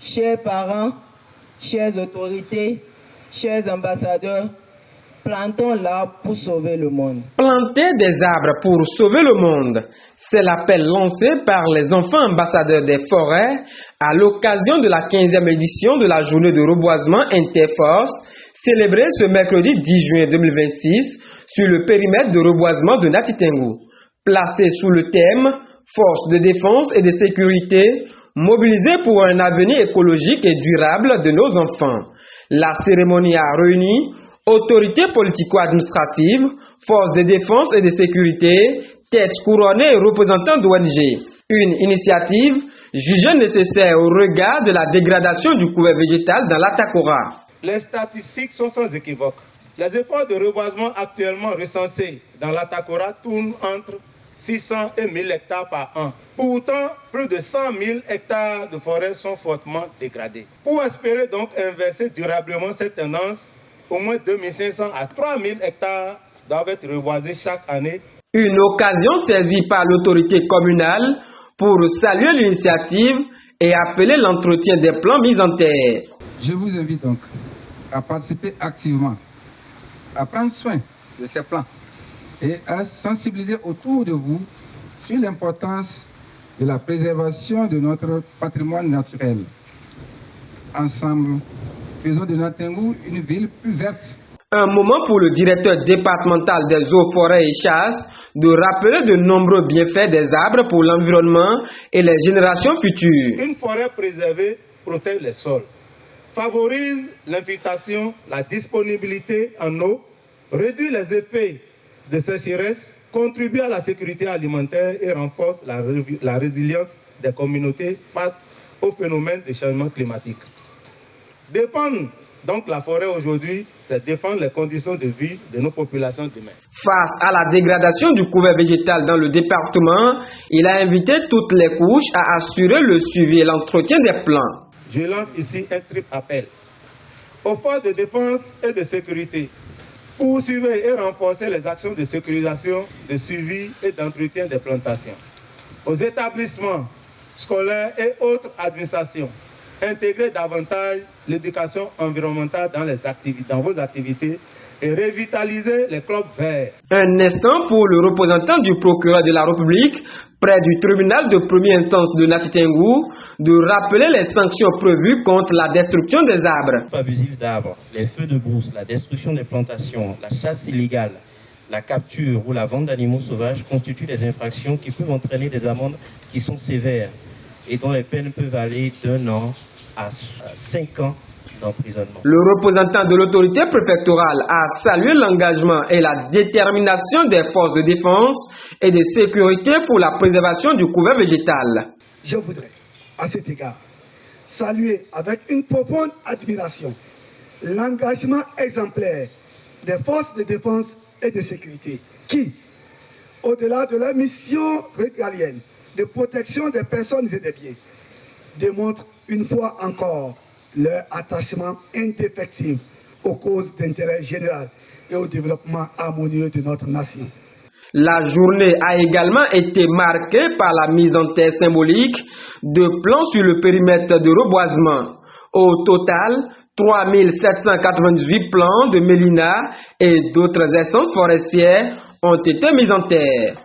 Chers parents, chères autorités, chers ambassadeurs, plantons l'arbre pour sauver le monde. Planter des arbres pour sauver le monde, c'est l'appel lancé par les enfants ambassadeurs des forêts à l'occasion de la 15e édition de la journée de reboisement Interforce, célébrée ce mercredi 10 juin 2026 sur le périmètre de reboisement de Nati Tengou. Placé sous le thème « Force de défense et de sécurité », mobilisée pour un avenir écologique et durable de nos enfants. La cérémonie a réuni autorités politico-administratives, forces de défense et de sécurité, têtes couronnées et représentants d'ONG. Une initiative jugée nécessaire au regard de la dégradation du couvert végétal dans l'Atakora. Les statistiques sont sans équivoque. Les efforts de reboisement actuellement recensés dans l'Atakora tournent entre 600 et 1000 hectares par an. Pourtant, plus de 100 000 hectares de forêt sont fortement dégradés. Pour espérer donc inverser durablement cette tendance, au moins 2500 à 3000 hectares doivent être reboisés chaque année. Une occasion saisie par l'autorité communale pour saluer l'initiative et appeler l'entretien des plans mis en terre. Je vous invite donc à participer activement, à prendre soin de ces plans et à sensibiliser autour de vous sur l'importance de la préservation de notre patrimoine naturel. Ensemble, faisons de Nati Tengou une ville plus verte. Un moment pour le directeur départemental des eaux, forêts et chasses de rappeler de nombreux bienfaits des arbres pour l'environnement et les générations futures. Une forêt préservée protège les sols, favorise l'infiltration, la disponibilité en eau, réduit les effets de sécheresse, contribue à la sécurité alimentaire et renforce la résilience des communautés face aux phénomènes de changement climatique. Défendre donc la forêt aujourd'hui, c'est défendre les conditions de vie de nos populations demain. Face à la dégradation du couvert végétal dans le département, il a invité toutes les couches à assurer le suivi et l'entretien des plants. Je lance ici un triple appel aux forces de défense et de sécurité. Poursuivre et renforcer les actions de sécurisation, de suivi et d'entretien des plantations. Aux établissements scolaires et autres administrations, intégrer davantage l'éducation environnementale dans vos activités et revitaliser les clubs verts. Un instant pour le représentant du procureur de la République près du tribunal de première instance de Nati Tengou de rappeler les sanctions prévues contre la destruction des arbres. Abusif d'arbres, les feux de brousse, la destruction des plantations, la chasse illégale, la capture ou la vente d'animaux sauvages constituent des infractions qui peuvent entraîner des amendes qui sont sévères et dont les peines peuvent aller d'1 an à 5 ans d'emprisonnement. Le représentant de l'autorité préfectorale a salué l'engagement et la détermination des forces de défense et de sécurité pour la préservation du couvert végétal. Je voudrais, à cet égard, saluer avec une profonde admiration l'engagement exemplaire des forces de défense et de sécurité qui, au-delà de leur mission régalienne de protection des personnes et des biens, démontrent une fois encore leur attachement indéfectible aux causes d'intérêt général et au développement harmonieux de notre nation. La journée a également été marquée par la mise en terre symbolique de plans sur le périmètre de reboisement. Au total, 3798 plants de mélina et d'autres essences forestières ont été mis en terre.